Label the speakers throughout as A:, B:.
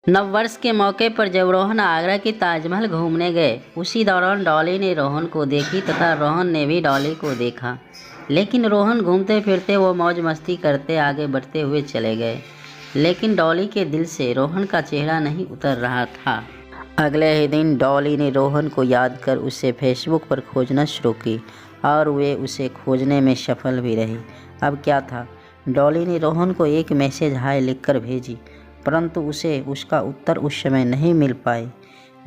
A: नववर्ष के मौके पर जब रोहन आगरा की ताजमहल घूमने गए, उसी दौरान डॉली ने रोहन को देखी तथा रोहन ने भी डॉली को देखा। लेकिन रोहन घूमते फिरते वो मौज मस्ती करते आगे बढ़ते हुए चले गए, लेकिन डॉली के दिल से रोहन का चेहरा नहीं उतर रहा था। अगले ही दिन डॉली ने रोहन को याद कर उसे फेसबुक पर खोजना शुरू की और वे उसे खोजने में सफल भी रही। अब क्या था, डॉली ने रोहन को एक मैसेज हाय लिखकर भेजी, परंतु उसे उसका उत्तर उस समय नहीं मिल पाई,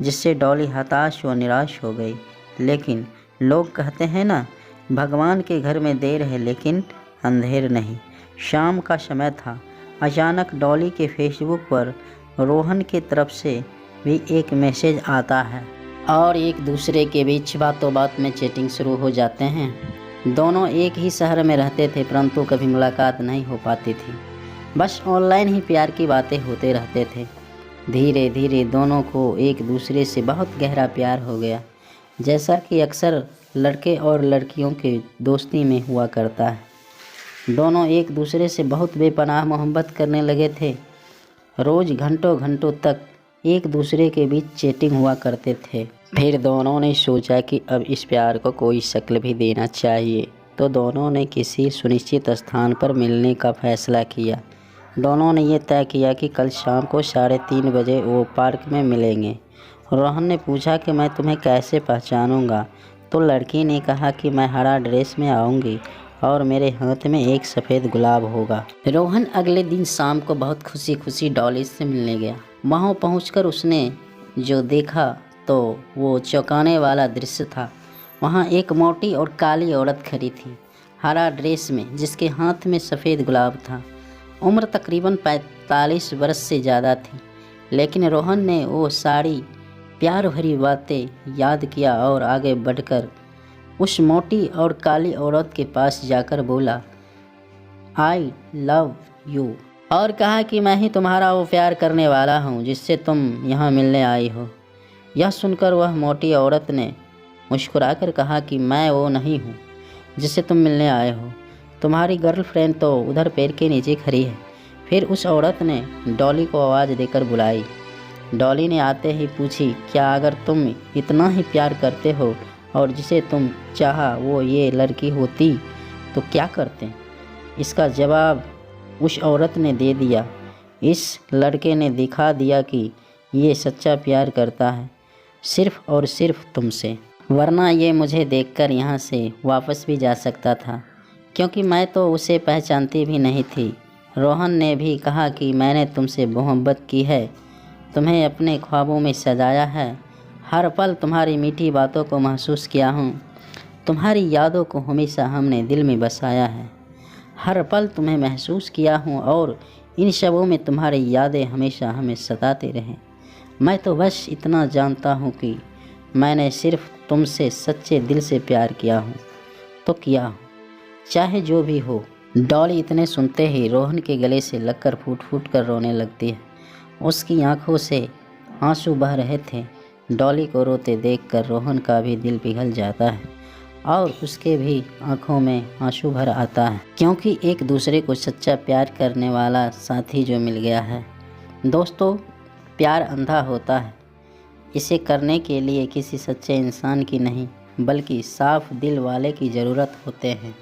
A: जिससे डॉली हताश व निराश हो गई। लेकिन लोग कहते हैं ना, भगवान के घर में देर है लेकिन अंधेर नहीं। शाम का समय था। अचानक डॉली के फेसबुक पर रोहन की तरफ से भी एक मैसेज आता है और एक दूसरे के बीच बातों बात में चैटिंग शुरू हो जाते हैं। दोनों एक ही शहर में रहते थे, परंतु कभी मुलाकात नहीं हो पाती थी। बस ऑनलाइन ही प्यार की बातें होते रहते थे। धीरे धीरे दोनों को एक दूसरे से बहुत गहरा प्यार हो गया, जैसा कि अक्सर लड़के और लड़कियों के दोस्ती में हुआ करता है। दोनों एक दूसरे से बहुत बेपनाह मोहब्बत करने लगे थे। रोज़ घंटों घंटों तक एक दूसरे के बीच चैटिंग हुआ करते थे। फिर दोनों ने सोचा कि अब इस प्यार को कोई शक्ल भी देना चाहिए, तो दोनों ने किसी सुनिश्चित स्थान पर मिलने का फैसला किया। दोनों ने ये तय किया कि कल शाम को 3:30 बजे वो पार्क में मिलेंगे। रोहन ने पूछा कि मैं तुम्हें कैसे पहचानूंगा, तो लड़की ने कहा कि मैं हरा ड्रेस में आऊँगी और मेरे हाथ में एक सफ़ेद गुलाब होगा। रोहन अगले दिन शाम को बहुत खुशी खुशी डॉली से मिलने गया। वहाँ पहुंचकर उसने जो देखा तो वो चौंकाने वाला दृश्य था। वहाँ एक मोटी और काली औरत खड़ी थी, हरा ड्रेस में, जिसके हाथ में सफ़ेद गुलाब था। उम्र तकरीबन 45 वर्ष से ज़्यादा थी, लेकिन रोहन ने वो सारी प्यार भरी बातें याद किया और आगे बढ़कर उस मोटी और काली औरत के पास जाकर बोला, आई लव यू, और कहा कि मैं ही तुम्हारा वो प्यार करने वाला हूँ जिससे तुम यहाँ मिलने आई हो। यह सुनकर वह मोटी औरत ने मुस्कुराकर कहा कि मैं वो नहीं हूँ जिससे तुम मिलने आए हो, तुम्हारी गर्लफ्रेंड तो उधर पेड़ के नीचे खड़ी है। फिर उस औरत ने डॉली को आवाज़ देकर बुलाई। डॉली ने आते ही पूछी, क्या अगर तुम इतना ही प्यार करते हो और जिसे तुम चाहा वो ये लड़की होती तो क्या करते? इसका जवाब उस औरत ने दे दिया, इस लड़के ने दिखा दिया कि ये सच्चा प्यार करता है, सिर्फ़ और सिर्फ तुमसे, वरना ये मुझे देखकर यहाँ से वापस भी जा सकता था, क्योंकि मैं तो उसे पहचानती भी नहीं थी। रोहन ने भी कहा कि मैंने तुमसे मोहब्बत की है, तुम्हें अपने ख्वाबों में सजाया है, हर पल तुम्हारी मीठी बातों को महसूस किया हूँ, तुम्हारी यादों को हमेशा हमने दिल में बसाया है, हर पल तुम्हें महसूस किया हूँ और इन शबों में तुम्हारी यादें हमेशा हमें सताते रहें। मैं तो बस इतना जानता हूँ कि मैंने सिर्फ तुमसे सच्चे दिल से प्यार किया हूँ तो किया हूँ, चाहे जो भी हो। डॉली इतने सुनते ही रोहन के गले से लगकर फूट फूट कर रोने लगती है। उसकी आंखों से आंसू बह रहे थे। डॉली को रोते देखकर रोहन का भी दिल पिघल जाता है और उसके भी आंखों में आंसू भर आता है, क्योंकि एक दूसरे को सच्चा प्यार करने वाला साथी जो मिल गया है। दोस्तों, प्यार अंधा होता है। इसे करने के लिए किसी सच्चे इंसान की नहीं, बल्कि साफ दिल वाले की ज़रूरत होते हैं।